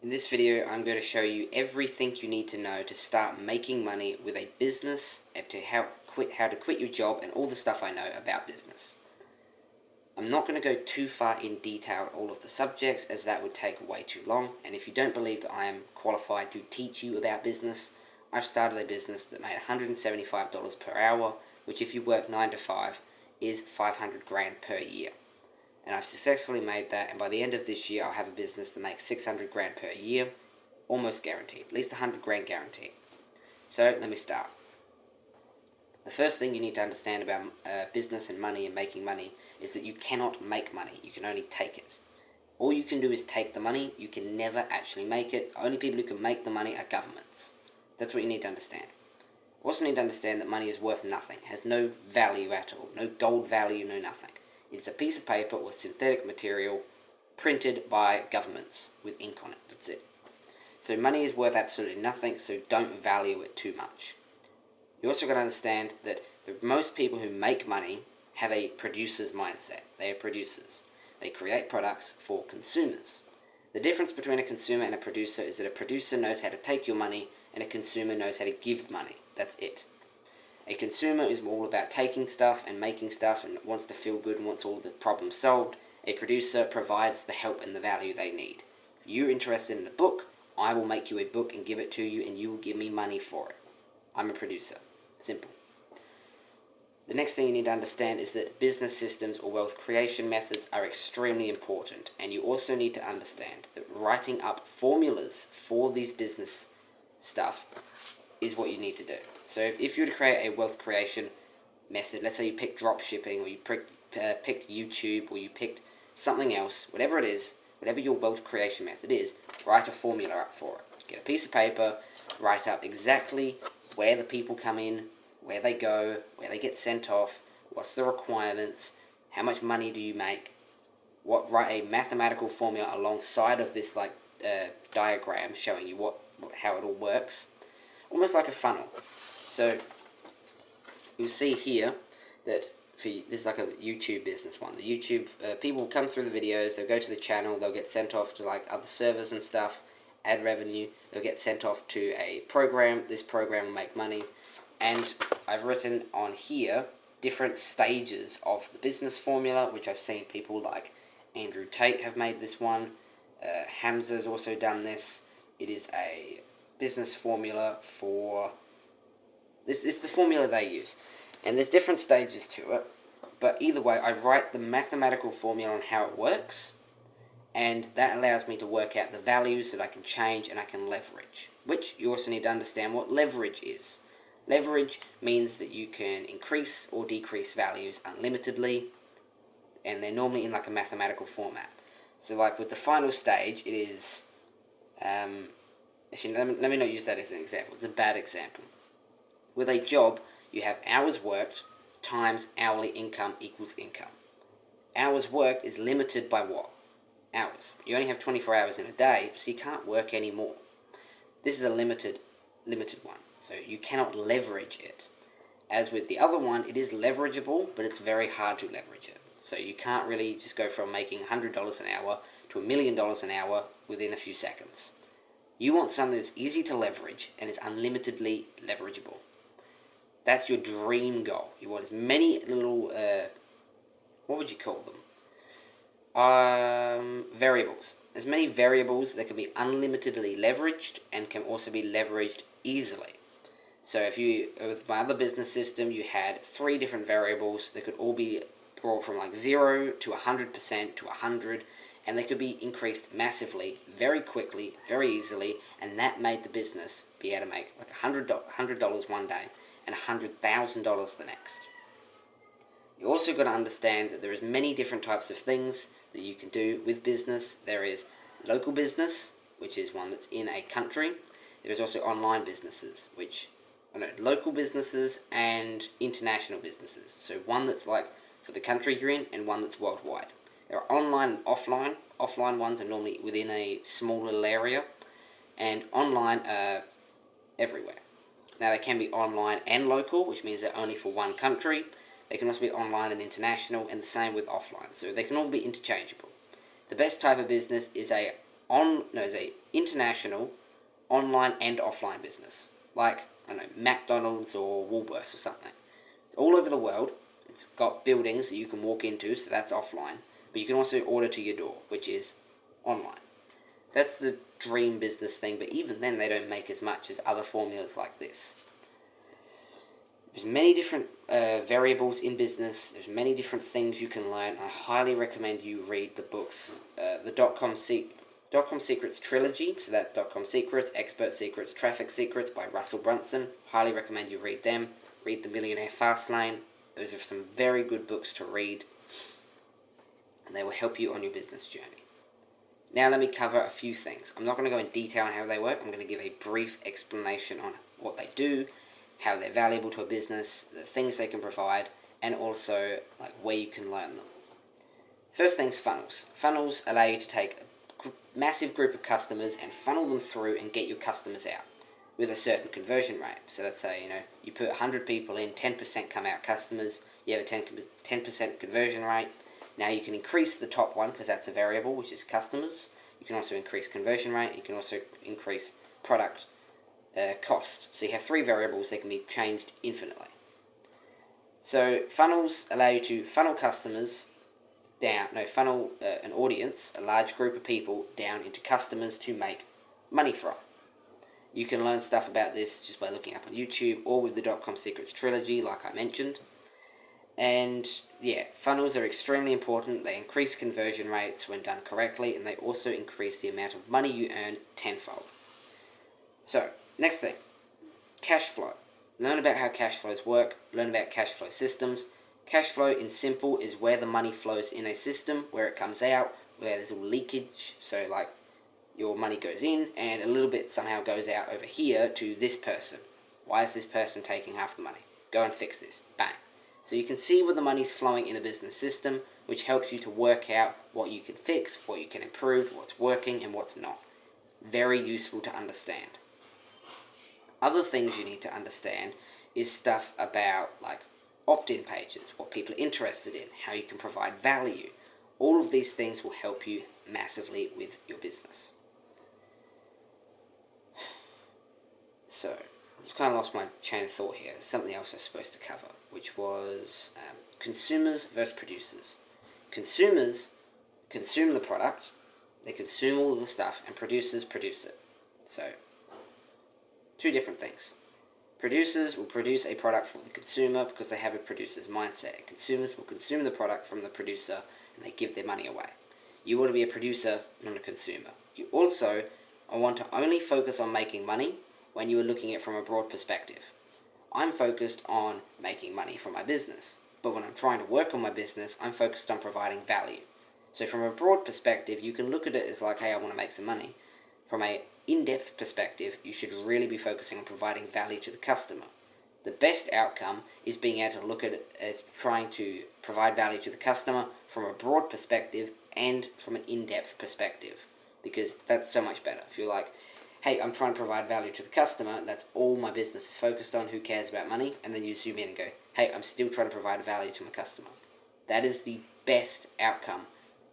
In this video, I'm going to show you everything you need to know to start making money with a business and to how to quit your job and all the stuff I know about business. I'm not going to go too far in detail all of the subjects as that would take way too long, and if you don't believe that I am qualified to teach you about business, I've started a business that made $175 per hour, which if you work 9 to 5 is 500 grand per year. And I've successfully made that, and by the end of this year I'll have a business that makes 600 grand per year, almost guaranteed, at least 100 grand guaranteed. So let me start. The first thing you need to understand about business and money and making money is that you cannot make money, you can only take it. All you can do is take the money, you can never actually make it. Only people who can make the money are governments. That's what you need to understand. You also need to understand that money is worth nothing, has no value at all, no gold value, no nothing. It's a piece of paper or synthetic material printed by governments with ink on it. That's it. So money is worth absolutely nothing, so don't value it too much. You also got to understand that most people who make money have a producer's mindset. They are producers. They create products for consumers. The difference between a consumer and a producer is that a producer knows how to take your money and a consumer knows how to give money. That's it. A consumer is all about taking stuff and making stuff and wants to feel good and wants all the problems solved. A producer provides the help and the value they need. If you're interested in a book, I will make you a book and give it to you and you will give me money for it. I'm a producer. Simple. The next thing you need to understand is that business systems or wealth creation methods are extremely important, and you also need to understand that writing up formulas for these business stuff is what you need to do. So if you were to create a wealth creation method, let's say you picked drop shipping or you picked YouTube or you picked something else, whatever it is, whatever your wealth creation method is, write a formula up for it. Get a piece of paper, write up exactly where the people come in, where they go, where they get sent off, what's the requirements, how much money do you make, write a mathematical formula alongside of this diagram showing you how it all works, almost like a funnel. So you'll see here that this is like a YouTube business one. The YouTube people will come through the videos, they'll go to the channel, they'll get sent off to other servers and stuff, ad revenue, they'll get sent off to a program, this program will make money, and I've written on here different stages of the business formula, which I've seen people like Andrew Tate have made this one, Hamza's also done this. It is a business formula for... This is the formula they use, and there's different stages to it, but either way, I write the mathematical formula on how it works, and that allows me to work out the values that I can change and I can leverage, which you also need to understand what leverage is. Leverage means that you can increase or decrease values unlimitedly, and they're normally in a mathematical format. So with the final stage, it is... actually, let me not use that as an example. It's a bad example. With a job, you have hours worked times hourly income equals income. Hours worked is limited by what? Hours. You only have 24 hours in a day, so you can't work any more. This is a limited one, so you cannot leverage it. As with the other one, it is leverageable, but it's very hard to leverage it. So you can't really just go from making $100 an hour to $1 million an hour within a few seconds. You want something that's easy to leverage and is unlimitedly leverageable. That's your dream goal. You want as many little, what would you call them? Variables. As many variables that can be unlimitedly leveraged and can also be leveraged easily. So if with my other business system, you had 3 different variables that could all be brought from 0 to 100% to 100, and they could be increased massively, very quickly, very easily, and that made the business be able to make $100 one day and $100,000 the next. You also got to understand that there is many different types of things that you can do with business. There is local business, which is one that's in a country. There is also online businesses, local businesses and international businesses. So one that's for the country you're in and one that's worldwide. There are online and offline. Offline ones are normally within a small little area, and online are everywhere. Now they can be online and local, which means they're only for one country. They can also be online and international, and the same with offline. So they can all be interchangeable. The best type of business is a There's a international online and offline business, like, I don't know, McDonald's or Woolworths or something. It's all over the world. It's got buildings that you can walk into, so that's offline. But you can also order to your door, which is online. That's the dream business thing, but even then they don't make as much as other formulas like this. There's many different variables in business. There's many different things you can learn. I highly recommend you read the books, the .com Secrets trilogy. So that's .com Secrets, Expert Secrets, Traffic Secrets by Russell Brunson. Highly recommend you read them. Read The Millionaire Fastlane. Those are some very good books to read, and they will help you on your business journey. Now let me cover a few things. I'm not going to go in detail on how they work. I'm going to give a brief explanation on what they do, how they're valuable to a business, the things they can provide, and also like where you can learn them. First things, funnels. Funnels allow you to take a massive group of customers and funnel them through and get your customers out with a certain conversion rate. So let's say, you put 100 people in, 10% come out customers, you have a 10% conversion rate. Now you can increase the top one, because that's a variable, which is customers. You can also increase conversion rate. You can also increase product cost. So you have three variables that can be changed infinitely. So funnels allow you to funnel funnel an audience, a large group of people, down into customers to make money from. You can learn stuff about this just by looking up on YouTube or with the .com Secrets trilogy, like I mentioned. And yeah, funnels are extremely important. They increase conversion rates when done correctly, and they also increase the amount of money you earn tenfold. So, next thing, cash flow. Learn about how cash flows work, learn about cash flow systems. Cash flow, in simple, is where the money flows in a system, where it comes out, where there's a leakage. So, like, your money goes in, and a little bit somehow goes out over here to this person. Why is this person taking half the money? Go and fix this. Bang. So you can see where the money's flowing in a business system, which helps you to work out what you can fix, what you can improve, what's working, and what's not. Very useful to understand. Other things you need to understand is stuff about, like, opt-in pages, what people are interested in, how you can provide value. All of these things will help you massively with your business. So, I just kind of lost my chain of thought here. Something else I was supposed to cover, which was consumers versus producers. Consumers consume the product, they consume all of the stuff, and producers produce it. So, two different things. Producers will produce a product for the consumer because they have a producer's mindset. And consumers will consume the product from the producer and they give their money away. You want to be a producer, not a consumer. You also want to only focus on making money when you are looking at it from a broad perspective. I'm focused on making money from my business, but when I'm trying to work on my business, I'm focused on providing value. So from a broad perspective, you can look at it as like, hey, I want to make some money. From a in-depth perspective, you should really be focusing on providing value to the customer. The best outcome is being able to look at it as trying to provide value to the customer from a broad perspective and from an in-depth perspective, because that's so much better. If you're like, hey, I'm trying to provide value to the customer, that's all my business is focused on, who cares about money? And then you zoom in and go, hey, I'm still trying to provide value to my customer. That is the best outcome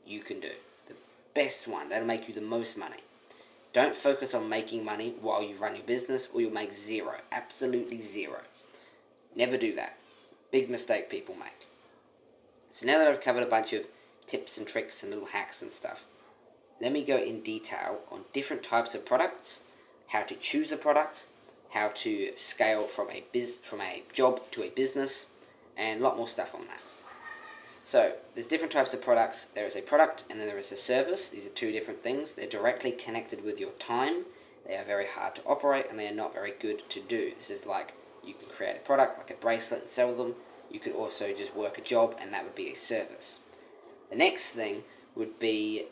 you can do. The best one. That'll make you the most money. Don't focus on making money while you run your business, or you'll make zero. Absolutely zero. Never do that. Big mistake people make. So now that I've covered a bunch of tips and tricks and little hacks and stuff, let me go in detail on different types of products, how to choose a product, how to scale from a job to a business, and a lot more stuff on that. So, there's different types of products. There is a product and then there is a service. These are two different things. They're directly connected with your time. They are very hard to operate and they are not very good to do. This is like, you can create a product like a bracelet and sell them. You could also just work a job and that would be a service. The next thing would be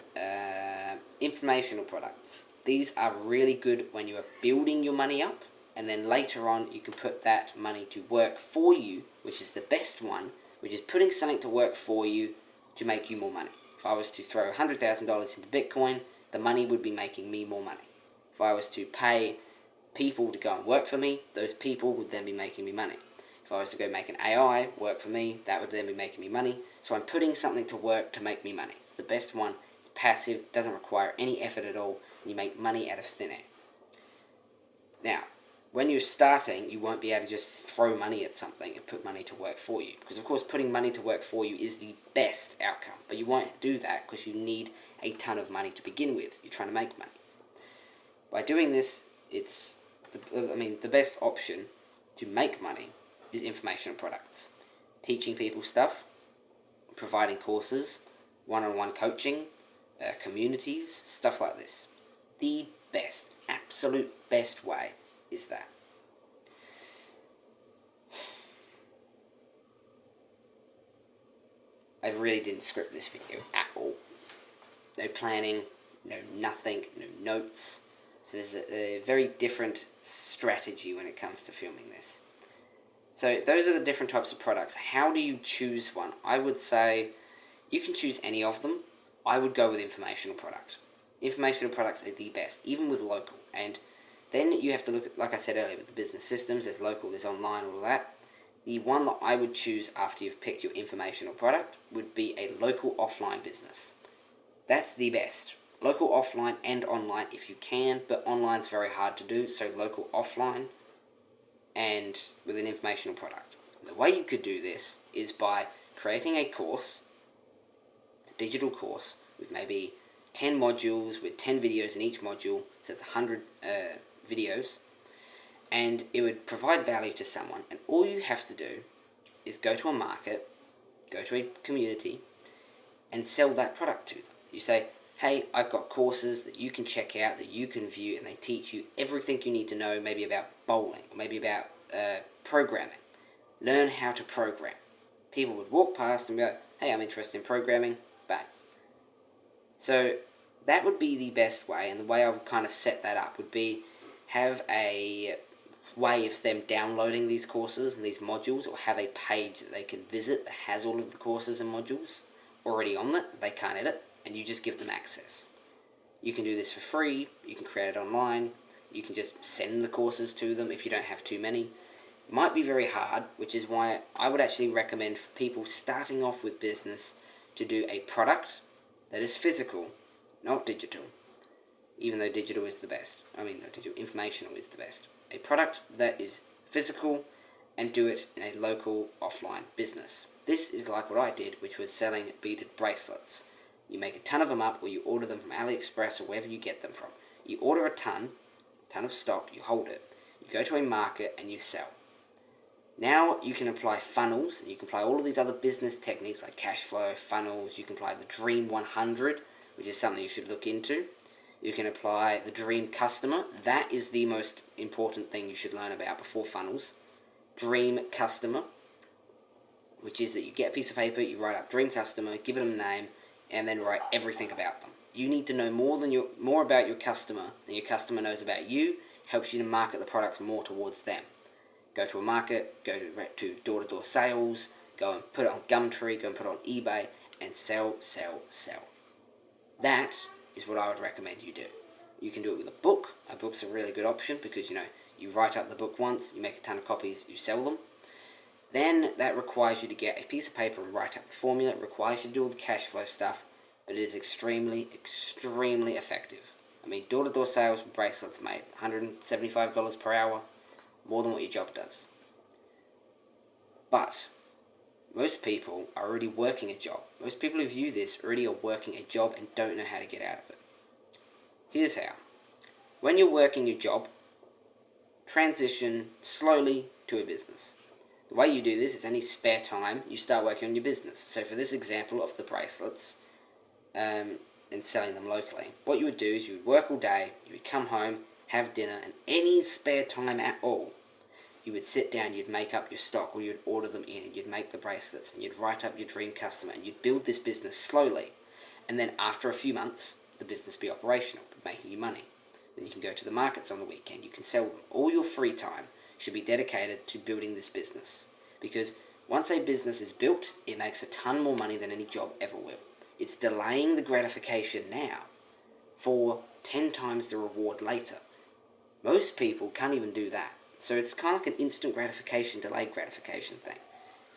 informational products. These are really good when you are building your money up, and then later on you can put that money to work for you, which is the best one, which is putting something to work for you to make you more money. If I was to throw $100,000 into Bitcoin, the money would be making me more money. If I was to pay people to go and work for me, those people would then be making me money. If I was to go make an AI work for me, that would then be making me money. So I'm putting something to work to make me money. It's the best one. It's passive, doesn't require any effort at all, and you make money out of thin air. Now, when you're starting, you won't be able to just throw money at something and put money to work for you. Because, of course, putting money to work for you is the best outcome. But you won't do that because you need a ton of money to begin with. You're trying to make money. By doing this, the best option to make money is informational products. Teaching people stuff, providing courses, one-on-one coaching, communities, stuff like this. The best, absolute best way is that. I really didn't script this video at all. No planning, no nothing, no notes. So there's a very different strategy when it comes to filming this. So those are the different types of products. How do you choose one? I would say you can choose any of them. I would go with informational product. Informational products are the best, even with local. And then you have to look at, like I said earlier, with the business systems, there's local, there's online, all of that. The one that I would choose after you've picked your informational product would be a local offline business. That's the best. Local offline and online if you can, but online's very hard to do, so local offline and with an informational product. The way you could do this is by creating a course, a digital course, with maybe 10 modules with 10 videos in each module, so it's 100 videos, and it would provide value to someone, and all you have to do is go to a market, go to a community, and sell that product to them. You say, hey, I've got courses that you can check out, that you can view, and they teach you everything you need to know, maybe about bowling, or maybe about programming. Learn how to program. People would walk past and be like, hey, I'm interested in programming, bang. So that would be the best way, and the way I would kind of set that up would be have a way of them downloading these courses and these modules, or have a page that they can visit that has all of the courses and modules already on it. They can't edit, and you just give them access. You can do this for free, you can create it online, you can just send the courses to them if you don't have too many. It might be very hard, which is why I would actually recommend for people starting off with business to do a product that is physical, not digital, even though digital is the best. Informational is the best. A product that is physical, and do it in a local offline business. This is like what I did, which was selling beaded bracelets. You make a ton of them up, or you order them from AliExpress or wherever you get them from. You order a ton of stock, you hold it. You go to a market and you sell. Now you can apply funnels, and you can apply all of these other business techniques like cash flow, funnels. You can apply the Dream 100, which is something you should look into. You can apply the Dream Customer. That is the most important thing you should learn about before funnels. Dream Customer, which is that you get a piece of paper, you write up Dream Customer, give them a name, and then write everything about them. You need to know more about your customer than your customer knows about you. Helps you to market the products more towards them. Go to a market, go to door-to-door sales, go and put it on Gumtree, go and put it on eBay, and sell, sell, sell. That is what I would recommend you do. You can do it with a book. A book's a really good option because, you write up the book once, you make a ton of copies, you sell them. Then that requires you to get a piece of paper and write up the formula. It requires you to do all the cash flow stuff, but it is extremely, extremely effective. Door-to-door sales with bracelets made $175 per hour, more than what your job does. But most people are already working a job. Most people who view this already are working a job and don't know how to get out of it. Here's how. When you're working your job, transition slowly to a business. The way you do this is any spare time, you start working on your business. So for this example of the bracelets, and selling them locally, what you would do is you would work all day, you would come home, have dinner, and any spare time at all, you would sit down, you'd make up your stock, or you'd order them in, and you'd make the bracelets, and you'd write up your dream customer, and you'd build this business slowly. And then after a few months, the business be operational, making you money. Then you can go to the markets on the weekend, you can sell them. All your free time should be dedicated to building this business. Because once a business is built, it makes a ton more money than any job ever will. It's delaying the gratification now for 10 times the reward later. Most people can't even do that. So it's kind of like an instant gratification, delayed gratification thing.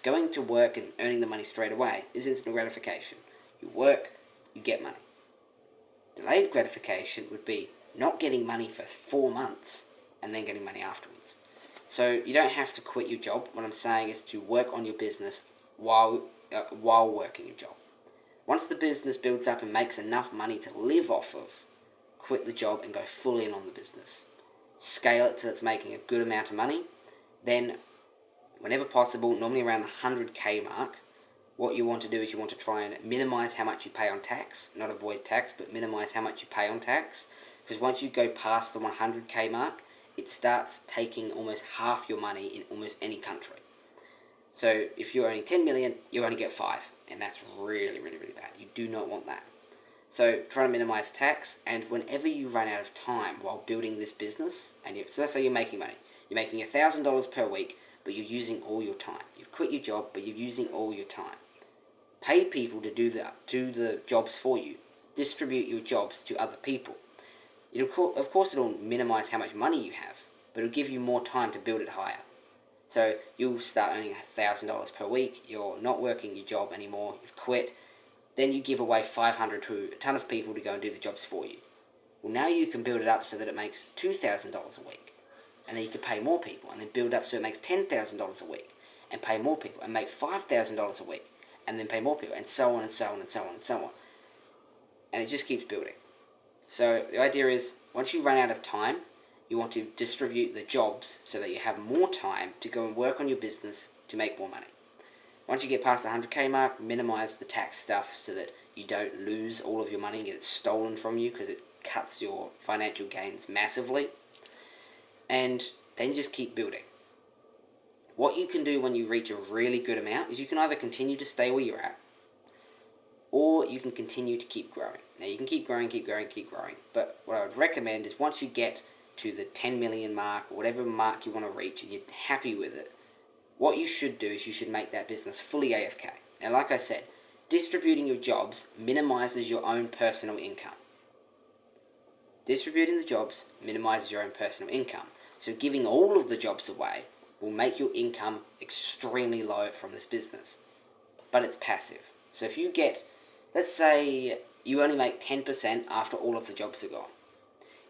Going to work and earning the money straight away is instant gratification. You work, you get money. Delayed gratification would be not getting money for 4 months and then getting money afterwards. So you don't have to quit your job. What I'm saying is to work on your business while working your job. Once the business builds up and makes enough money to live off of, quit the job and go full in on the business. Scale it till it's making a good amount of money. Then, whenever possible, normally around the 100k mark, what you want to do is you want to try and minimize how much you pay on tax, not avoid tax, but minimize how much you pay on tax. Because once you go past the 100k mark, it starts taking almost half your money in almost any country. So if you're earning 10 million, you only get 5, and that's really, really, really bad. You do not want that. So try to minimize tax, and whenever you run out of time while building this business, so let's say you're making money. You're making $1,000 per week, but you're using all your time. You've quit your job, but you're using all your time. Pay people to do the jobs for you. Distribute your jobs to other people. Of course, it'll minimize how much money you have, but it'll give you more time to build it higher. So you'll start earning $1,000 per week. You're not working your job anymore. You've quit. Then you give away 500 to a ton of people to go and do the jobs for you. Well, now you can build it up so that it makes $2,000 a week. And then you can pay more people, and then build up so it makes $10,000 a week, and pay more people, and make $5,000 a week, and then pay more people, and so on and so on and so on and so on. And it just keeps building. So the idea is, once you run out of time, you want to distribute the jobs so that you have more time to go and work on your business to make more money. Once you get past the 100k mark, minimize the tax stuff so that you don't lose all of your money and get it stolen from you, because it cuts your financial gains massively. And then just keep building. What you can do when you reach a really good amount is you can either continue to stay where you're at, or you can continue to keep growing. Now you can keep growing, but what I would recommend is once you get to the 10 million mark, or whatever mark you want to reach, and you're happy with it, what you should do is you should make that business fully AFK. Now, like I said, distributing your jobs minimizes your own personal income. Distributing the jobs minimizes your own personal income. So giving all of the jobs away will make your income extremely low from this business. But it's passive. So if you get, let's say you only make 10% after all of the jobs are gone.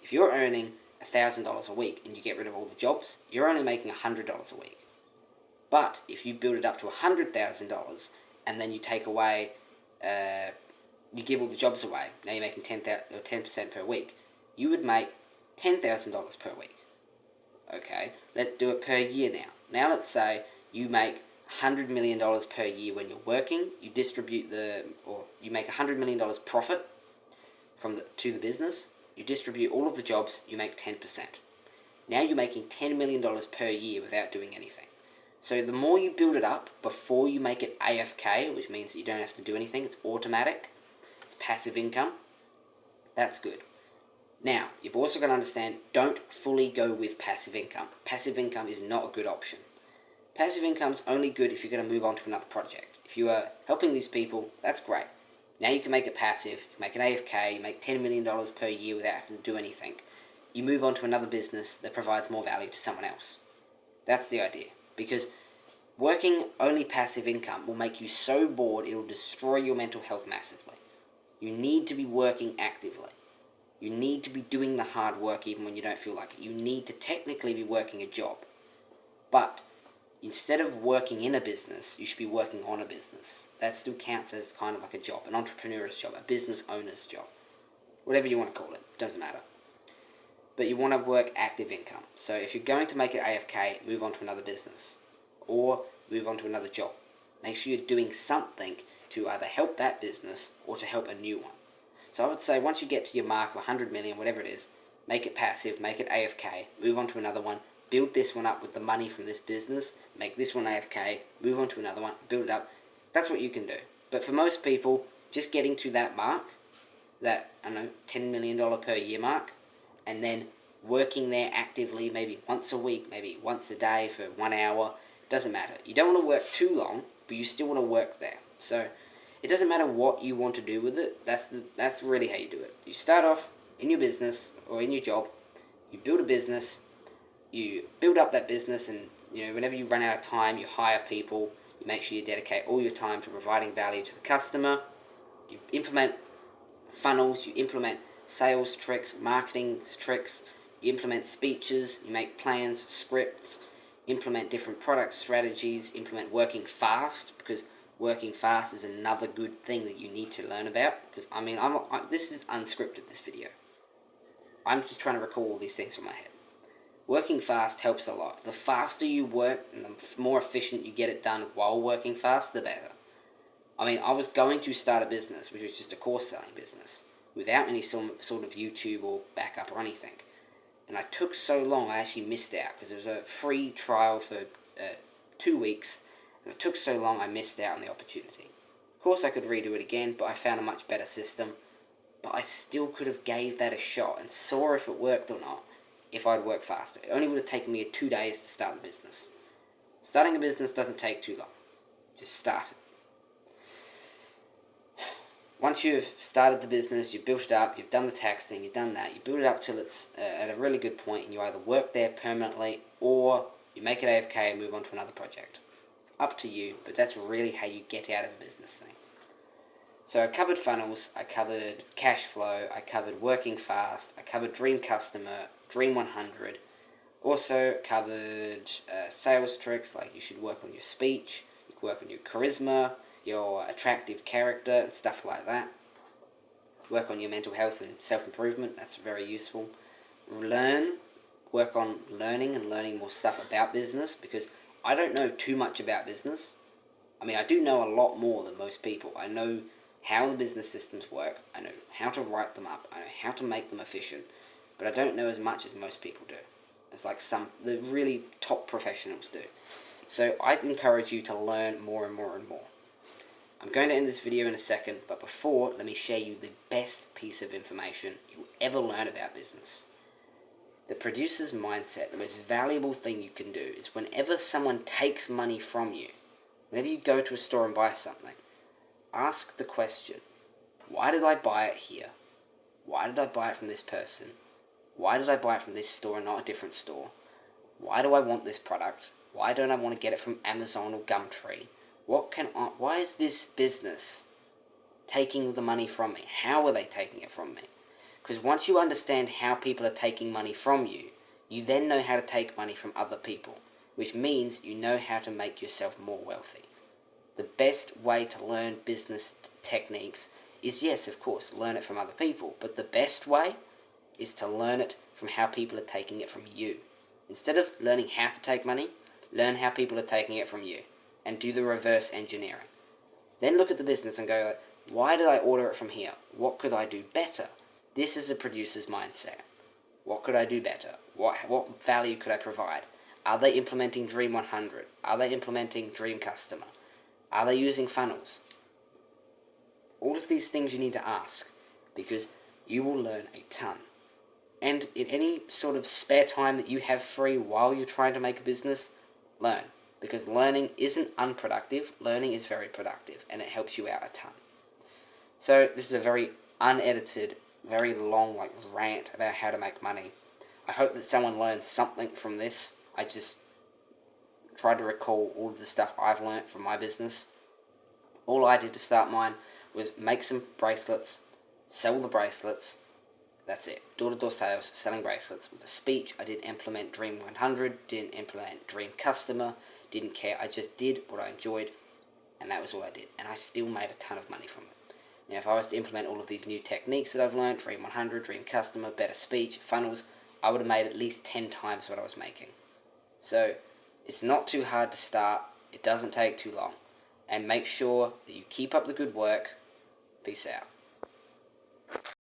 If you're earning $1,000 a week and you get rid of all the jobs, you're only making $100 a week. But if you build it up to $100,000 and then you take away, you give all the jobs away, now you're making 10% per week, you would make $10,000 per week. Okay, let's do it per year now. Now let's say you make $100 million per year when you're working. You you make $100 million profit to the business. You distribute all of the jobs. You make 10%. Now you're making $10 million per year without doing anything. So the more you build it up before you make it AFK, which means that you don't have to do anything, it's automatic, it's passive income, that's good. Now, you've also got to understand, don't fully go with passive income. Passive income is not a good option. Passive income is only good if you're going to move on to another project. If you are helping these people, that's great. Now you can make it passive, you make it AFK, you make $10 million per year without having to do anything. You move on to another business that provides more value to someone else. That's the idea. Because working only passive income will make you so bored it will destroy your mental health massively. You need to be working actively. You need to be doing the hard work even when you don't feel like it. You need to technically be working a job. But instead of working in a business, you should be working on a business. That still counts as kind of like a job, an entrepreneur's job, a business owner's job. Whatever you want to call it, doesn't matter. But you want to work active income. So if you're going to make it AFK, move on to another business. Or move on to another job. Make sure you're doing something to either help that business or to help a new one. So I would say once you get to your mark of 100 million, whatever it is, make it passive, make it AFK, move on to another one, build this one up with the money from this business, make this one AFK, move on to another one, build it up. That's what you can do. But for most people, just getting to that mark, that, $10 million per year mark, and then working there actively, maybe once a week, maybe once a day for 1 hour, doesn't matter. You don't want to work too long, but you still want to work there. So it doesn't matter what you want to do with it. That's really how you do it. You start off in your business or in your job. You build a business. You build up that business, and whenever you run out of time, you hire people. You make sure you dedicate all your time to providing value to the customer. You implement funnels. You implement sales tricks, marketing tricks, you implement speeches, you make plans, scripts, implement different product strategies, implement working fast, because working fast is another good thing that you need to learn about. Because this is unscripted, this video. I'm just trying to recall all these things from my head. Working fast helps a lot. The faster you work and the more efficient you get it done while working fast, the better. I was going to start a business, which was just a course selling business, without any sort of YouTube or backup or anything. And I took so long, I actually missed out, because it was a free trial for 2 weeks, and it took so long, I missed out on the opportunity. Of course, I could redo it again, but I found a much better system. But I still could have gave that a shot and saw if it worked or not if I'd worked faster. It only would have taken me 2 days to start the business. Starting a business doesn't take too long. Just start it. Once you've started the business, you've built it up, you've done the taxing, you've done that, you build it up till it's at a really good point, and you either work there permanently or you make it AFK and move on to another project. It's up to you, but that's really how you get out of the business thing. So I covered funnels, I covered cash flow, I covered working fast, I covered Dream Customer, Dream 100, also covered sales tricks, like you should work on your speech, you can work on your charisma, your attractive character and stuff like that. Work on your mental health and self-improvement, that's very useful. Work on learning and learning more stuff about business, because I don't know too much about business. I do know a lot more than most people. I know how the business systems work, I know how to write them up, I know how to make them efficient, but I don't know as much as most people do. It's like the really top professionals do. So I'd encourage you to learn more and more and more. I'm going to end this video in a second, but before, let me share you the best piece of information you'll ever learn about business. The producer's mindset, the most valuable thing you can do, is whenever someone takes money from you, whenever you go to a store and buy something, ask the question, why did I buy it here? Why did I buy it from this person? Why did I buy it from this store and not a different store? Why do I want this product? Why don't I want to get it from Amazon or Gumtree? Why is this business taking the money from me? How are they taking it from me? Because once you understand how people are taking money from you, you then know how to take money from other people, which means you know how to make yourself more wealthy. The best way to learn business techniques is, yes, of course, learn it from other people, but the best way is to learn it from how people are taking it from you. Instead of learning how to take money, learn how people are taking it from you, and do the reverse engineering. Then look at the business and go, why did I order it from here? What could I do better? This is a producer's mindset. What could I do better? What value could I provide? Are they implementing Dream 100? Are they implementing Dream Customer? Are they using funnels? All of these things you need to ask, because you will learn a ton. And in any sort of spare time that you have free while you're trying to make a business, learn. Because learning isn't unproductive, learning is very productive, and it helps you out a ton. So this is a very unedited, very long rant about how to make money. I hope that someone learns something from this. I just tried to recall all of the stuff I've learnt from my business. All I did to start mine was make some bracelets, sell the bracelets. That's it. Door-to-door sales, selling bracelets. With a speech, I didn't implement Dream 100, didn't implement Dream Customer, didn't care. I just did what I enjoyed, and that was all I did. And I still made a ton of money from it. Now, if I was to implement all of these new techniques that I've learned, Dream 100, Dream Customer, better speech, funnels, I would have made at least 10 times what I was making. So, it's not too hard to start. It doesn't take too long. And make sure that you keep up the good work. Peace out.